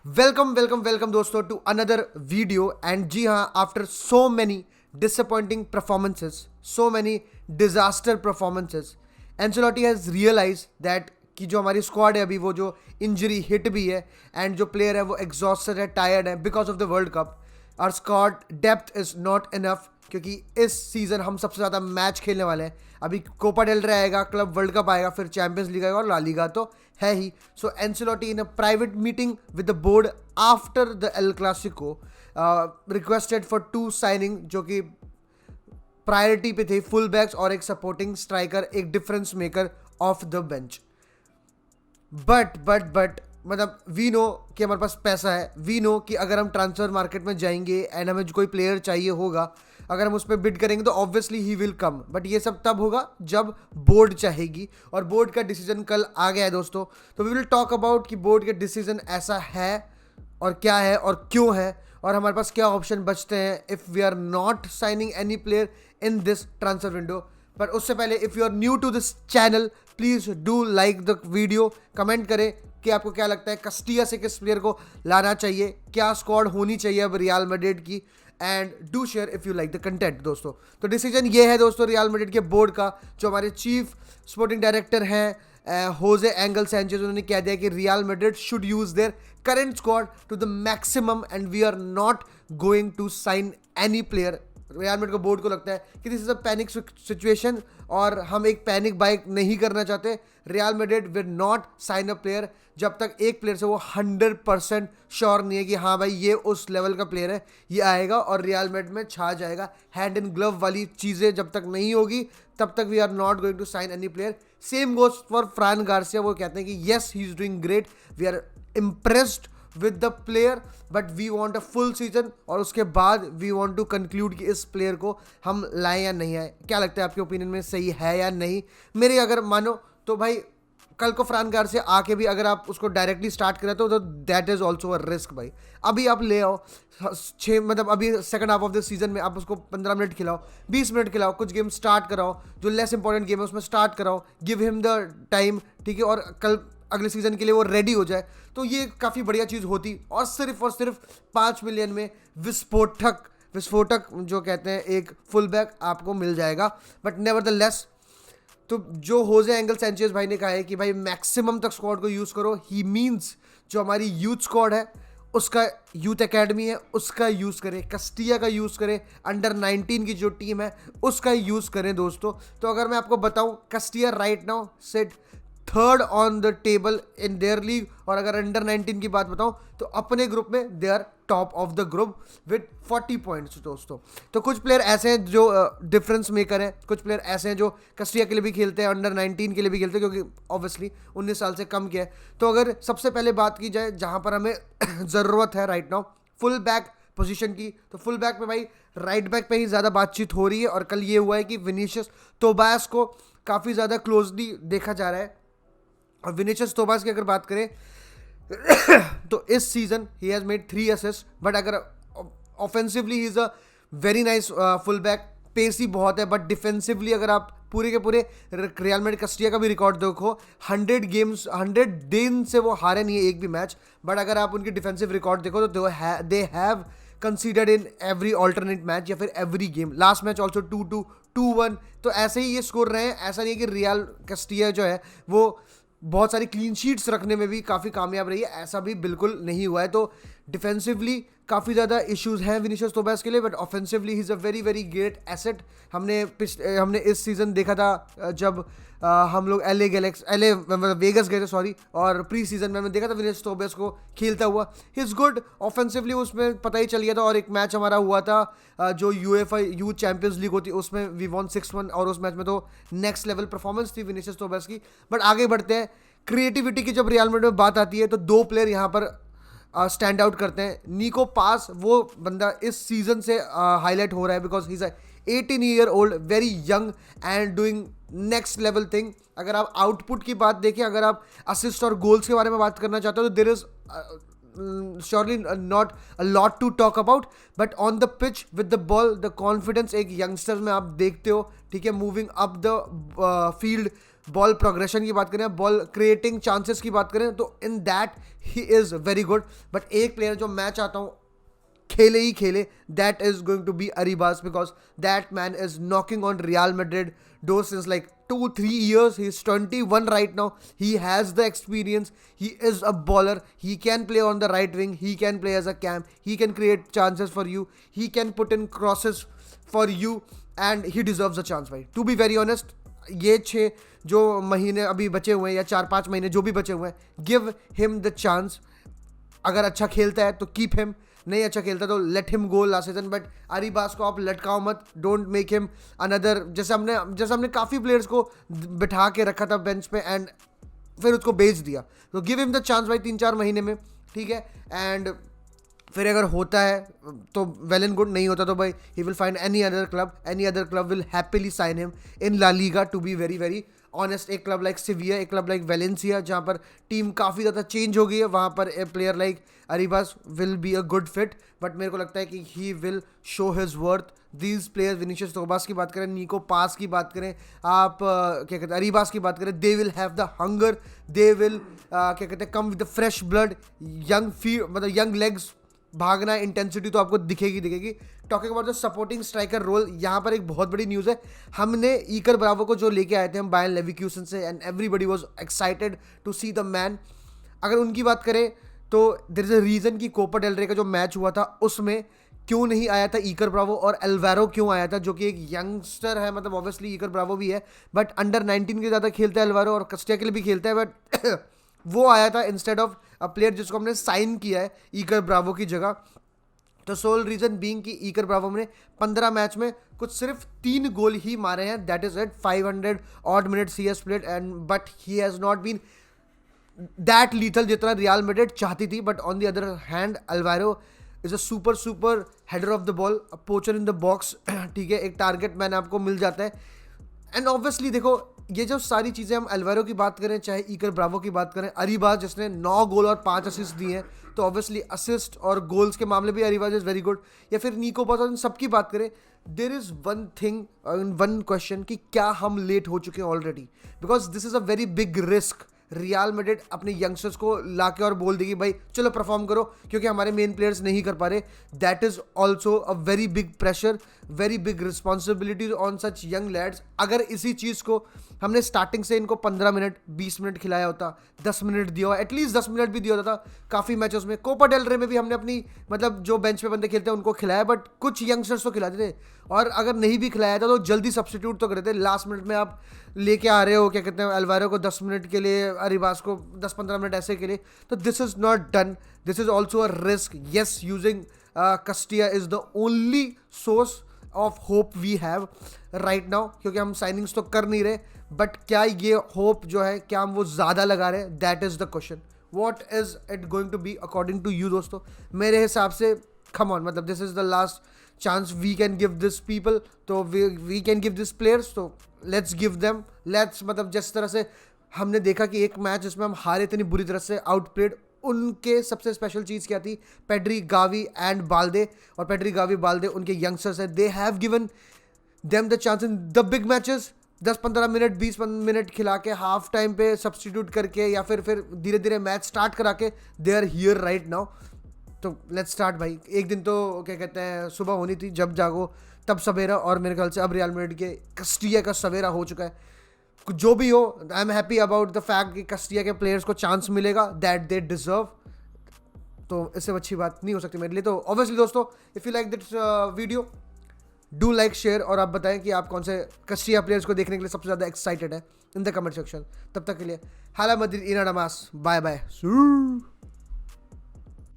Welcome दोस्तों to another video. And जी हाँ, after so many disappointing performances, so many disaster performances, Ancelotti has realise that कि जो हमारी स्क्वाड है अभी, वो जो इंजरी हिट भी है एंड जो प्लेयर है वो एग्जॉस्टेड है, टायर्ड है because of the world cup. Our squad depth is not enough, क्योंकि इस सीजन हम सबसे ज़्यादा मैच खेलने वाले हैं। अभी कोपा डेल रे आएगा, क्लब वर्ल्ड कप आएगा, फिर चैंपियंस लीग आएगा और ला लीगा तो है ही। So Ancelotti in a private meeting with the board after the El Clasico requested for 2 signing, जो कि प्रायोरिटी पे थे, फुल बैक्स और एक सपोर्टिंग स्ट्राइकर, एक difference maker of the bench. But मतलब वी नो कि हमारे पास पैसा है, वी नो कि अगर हम ट्रांसफर मार्केट में जाएंगे एंड हमें कोई प्लेयर चाहिए होगा, अगर हम उस पर बिड करेंगे तो obviously he will come. But ये सब तब होगा जब बोर्ड चाहेगी, और बोर्ड का डिसीजन कल आ गया है दोस्तों। तो वी विल टॉक अबाउट कि बोर्ड का डिसीजन ऐसा है और क्या है और क्यों है, और हमारे पास क्या ऑप्शन बचते हैं if we are not signing any player in this transfer window. पर उससे पहले, if you are new to this channel, please do like the video, comment करें कि आपको क्या लगता है कस्टिया से किस प्लेयर को लाना चाहिए, क्या स्क्वाड होनी चाहिए अब रियल मैड्रिड की, and do share if you like the content दोस्तों। तो डिसीजन ये है दोस्तों रियल मैड्रिड के बोर्ड का, जो हमारे चीफ स्पोर्टिंग डायरेक्टर हैं होजे एंगल सैंचेज, उन्होंने कह दिया कि Real Madrid should use their current squad to the maximum and we are not going to sign any player. Real Madrid को बोर्ड को लगता है कि this is a panic situation और हम एक पैनिक बाइक नहीं करना चाहते। Real Madrid will not sign a player जब तक एक प्लेयर से वो 100% श्योर नहीं है कि हाँ भाई ये उस लेवल का प्लेयर है, ये आएगा और रियल मैड्रिड में छा जाएगा। हैंड इन ग्लव वाली चीज़ें जब तक नहीं होगी तब तक we are not going to sign any player. Same goes for Fran Garcia, वो कहते हैं कि yes he is doing great, we are impressed with the player, but we want a full season, और उसके बाद वी वॉन्ट टू कंक्लूड कि इस player को हम लाएं या नहीं आए। क्या लगता है आपके ओपिनियन में सही है या नहीं? मेरे अगर मानो तो भाई कल को फ्रान गार्सिया आके भी अगर आप उसको डायरेक्टली स्टार्ट करें तो that is also a risk भाई। अभी आप ले आओ 6, मतलब अभी second half of the season में आप उसको 15 मिनट खिलाओ, 20 मिनट खिलाओ, कुछ गेम स्टार्ट कराओ, जो लेस इंपॉर्टेंट गेम है उसमें स्टार्ट कराओ, गिव हिम द टाइम, ठीक है, और कल अगले सीजन के लिए वो रेडी हो जाए, तो ये काफ़ी बढ़िया चीज़ होती। और सिर्फ 5 मिलियन में विस्फोटक जो कहते हैं एक फुल बैक आपको मिल जाएगा। बट नेवर द लेस, तो जो होजे एंगल सैंचेज भाई ने कहा है कि भाई मैक्सिमम तक स्क्वाड को यूज़ करो, ही मीन्स जो हमारी यूथ स्क्वाड है उसका, यूथ एकेडमी है उसका यूज़ करें, कस्टिया का यूज़ करें, अंडर 19 की जो टीम है उसका यूज़ करें दोस्तों। तो अगर मैं आपको बताऊं, कस्टिया right now sit 3rd on the table in their league, और अगर अंडर 19 की बात बताऊं तो अपने ग्रुप में they are top of the group with 40 points दोस्तों। तो कुछ प्लेयर ऐसे हैं जो डिफरेंस मेकर हैं, कुछ प्लेयर ऐसे हैं जो कस्टिया के लिए भी खेलते हैं, अंडर 19 के लिए भी खेलते हैं, क्योंकि ऑब्वियसली 19 साल से कम किया है। तो अगर सबसे पहले बात की जाए जहां पर हमें ज़रूरत है right now full back position की, तो फुल बैक में भाई राइट बैक पे ही ज़्यादा बातचीत हो रही है, और कल ये हुआ है कि विनीशियस तोबास को काफ़ी ज़्यादा क्लोजली देखा जा रहा है। और विनीशियस तोबास की अगर बात करें तो इस season he has made 3 assist, but अगर offensively he is a very nice full back, pacey बहुत है, बट डिफेंसिवली अगर आप पूरे के पूरे रियल मैड्रिड कस्टिया का भी रिकॉर्ड देखो, 100 गेम्स 100 दिन से वो हारे नहीं है एक भी मैच। बट अगर आप उनकी डिफेंसिव रिकॉर्ड देखो तो they have considered in every alternate match या फिर every game, last match also 2-2 2-1, तो ऐसे ही ये स्कोर रहे हैं। ऐसा नहीं है कि रियल कस्टिया जो है वो बहुत सारी क्लीन शीट्स रखने में भी काफ़ी कामयाब रही है, ऐसा भी बिल्कुल नहीं हुआ है। तो डिफेंसिवली काफ़ी ज़्यादा इश्यूज हैं विनीशियस तोबास के लिए, but offensively he is a very very great asset. हमने इस सीज़न देखा था जब हम लोग एले वेगस गए थे, सॉरी, और प्री सीजन में हमने देखा था विनीशियस तोबास को खेलता हुआ। ही इज़ गुड ऑफेंसिवली, उसमें पता ही चल गया था। और एक मैच हमारा हुआ था जो यूएफए यूथ चैंपियंस लीग होती, उसमें वी वॉन 6-1, और उस मैच में तो नेक्स्ट लेवल परफॉर्मेंस थी विनीशियस तोबास की। बट आगे बढ़ते हैं, क्रिएटिविटी की जब रियल मैड्रिड में बात आती है तो 2 प्लेयर यहाँ पर स्टैंड आउट करते हैं। निको पास, वो बंदा इस सीजन से हाईलाइट हो रहा है because he is 18 year old, very young and doing next level thing. अगर आप आउटपुट की बात देखें, अगर आप असिस्ट और गोल्स के बारे में बात करना चाहते हो तो there is surely not a lot to talk about, but on the pitch with the ball, the confidence एक youngsters में आप देखते हो, ठीक है, moving up the field ball progression की बात करें, बॉल क्रिएटिंग चांसेस की बात करें, तो in that he is very good. But एक प्लेयर जो मैं चाहता हूँ खेले ही खेले, that is going to be Arribas, because that man is knocking on Real Madrid door since like 2-3 years. He is 21 right now. He has the experience. He is a baller. He can play on the right wing. He can play as a cam. He can create chances for you. He can put in crosses for you, and he deserves a chance भाई. To be very honest, ये 6 जो महीने अभी बचे हुए हैं या 4-5 महीने जो भी बचे हुए हैं, गिव हिम द चांस. अगर अच्छा खेलता है तो कीप हिम, नहीं अच्छा खेलता तो let him go last season. But Arribas को आप लटकाओ मत, डोंट मेक हिम अनदर, जैसे हमने काफ़ी प्लेयर्स को बिठा के रखा था बेंच पे एंड फिर उसको बेच दिया. तो गिव हिम द चांस भाई 3-4 महीने में, ठीक है. एंड फिर अगर होता है तो वेल एंड गुड, नहीं होता तो भाई he will find any other club will happily sign him in La Liga. To be very very honest, एक क्लब लाइक सिविया, एक क्लब लाइक वेलेंसिया जहाँ पर टीम काफ़ी ज़्यादा चेंज हो गई है, वहाँ पर a player like Arribas will be a good fit. But मेरे को लगता है कि he will show his worth. These players, Vinicius तोबास की बात करें, निको पास की बात करें, आप क्या कहते हैं अरीबास की बात करें, they will have the hunger, they will क्या कहते हैं come with the fresh blood, मतलब यंग लेग्स, भागना, इंटेंसिटी तो आपको दिखेगी. Talking about the supporting striker role, यहाँ पर एक बहुत बड़ी न्यूज़ है. हमने ईकर ब्रावो को जो लेके आए थे हम बायर्न लेवरकुसन से, and everybody was excited to see the man. अगर उनकी बात करें तो देयर इज अ रीज़न कि कोपा डेल रे का जो मैच हुआ था उसमें क्यों नहीं आया था ईकर ब्रावो, और एल्वारो क्यों आया था, जो कि एक यंगस्टर है. मतलब ऑब्वियसली ईकर ब्रावो भी है बट अंडर 19 के ज़्यादा खेलता है एल्वारो, और कस्टिया के लिए भी खेलता है. बट वो आया था इंस्टेड ऑफ अ प्लेयर जिसको हमने साइन किया है ईकर ब्रावो की जगह. तो सोल रीजन बीइंग कि ईकर ब्रावो ने 15 मैच में कुछ सिर्फ 3 गोल ही मारे हैं. That is it. 500 odd minutes he has played, and but he has not been that lethal जितना रियल मैड्रिड चाहती थी. But on the other hand Alvaro is a super header of the ball, a poacher in the box, ठीक है. एक target man आपको मिल जाता है. And obviously देखो, ये जो सारी चीज़ें, हम एल्वारो की बात करें चाहे ईकर ब्रावो की बात करें, अरीबास जिसने 9 गोल और 5 असिस्ट दिए हैं, तो ऑब्वियसली असिस्ट और गोल्स के मामले भी अरीबास इज़ वेरी गुड. या फिर निको पास, इन सबकी बात करें, there is one thing, one question कि क्या हम लेट हो चुके हैं already, because this is a very big risk. Real Madrid अपने यंगस्टर्स को लाके और बोल देगी भाई चलो परफॉर्म करो, क्योंकि हमारे मेन प्लेयर्स नहीं कर पा रहे. That is also a very big pressure, very big responsibilities on such young lads. अगर इसी चीज़ को हमने स्टार्टिंग से इनको 15 मिनट 20 मिनट खिलाया होता, 10 मिनट दिया हो, एटलीस्ट 10 मिनट भी दिया होता था काफ़ी मैचेस में. कोपा डेल रे में भी हमने अपनी मतलब जो बेंच पे बंदे खेलते हैं उनको खिलाया, बट कुछ यंगस्टर्स तो खिलाते थे, और अगर नहीं भी खिलाया था तो जल्दी सब्स्टिट्यूट तो करते थे. लास्ट मिनट में आप लेके आ रहे हो क्या कहते हैं एल्वारो को 10 मिनट के लिए, अरीबास को 10-15 मिनट ऐसे के लिए, तो this is not done. This is also a risk. Yes, using Castilla is the only source of hope we have right now, क्योंकि हम साइनिंग्स तो कर नहीं रहे. बट क्या ये होप जो है, क्या हम वो ज़्यादा लगा रहे हैं, that is the question. What is it going to be according to you दोस्तों? मेरे हिसाब से कम ऑन, मतलब this is the last chance we can give this people, तो we can give this players, तो लेट्स गिव देम. लेट्स, मतलब जिस तरह से हमने देखा कि एक मैच जिसमें हम हारे इतनी बुरी तरह से, आउटप्लेड, उनके सबसे स्पेशल चीज़ क्या थी? Pedri, Gavi and Balde. और पेड्री, गावी, बाल्दे उनके यंगस्टर्स हैं. They have given them the chance in the big matches. 10-15 minute 20 minute खिला के हाफ टाइम पे सब्स्टिट्यूट करके, या फिर धीरे धीरे मैच स्टार्ट करा के, they are here right now. तो लेट्स स्टार्ट भाई. एक दिन तो क्या कहते हैं सुबह होनी थी, जब जागो तब सवेरा, और मेरे ख्याल से अब रियल मैड्रिड के कस्टिया का सवेरा हो चुका है. जो भी हो, I am happy about the fact कि कस्टिया के प्लेयर्स को चांस मिलेगा दैट दे डिजर्व. तो इससे अच्छी बात नहीं हो सकती मेरे लिए. तो ऑब्वियसली दोस्तों, if you like this video, do like, share, और आप बताएं कि आप कौन से कस्टिया प्लेयर्स को देखने के लिए सबसे ज़्यादा एक्साइटेड है इन द कमेंट सेक्शन. तब तक के लिए हाला मद्रिद, इना नमास, बाय बाय.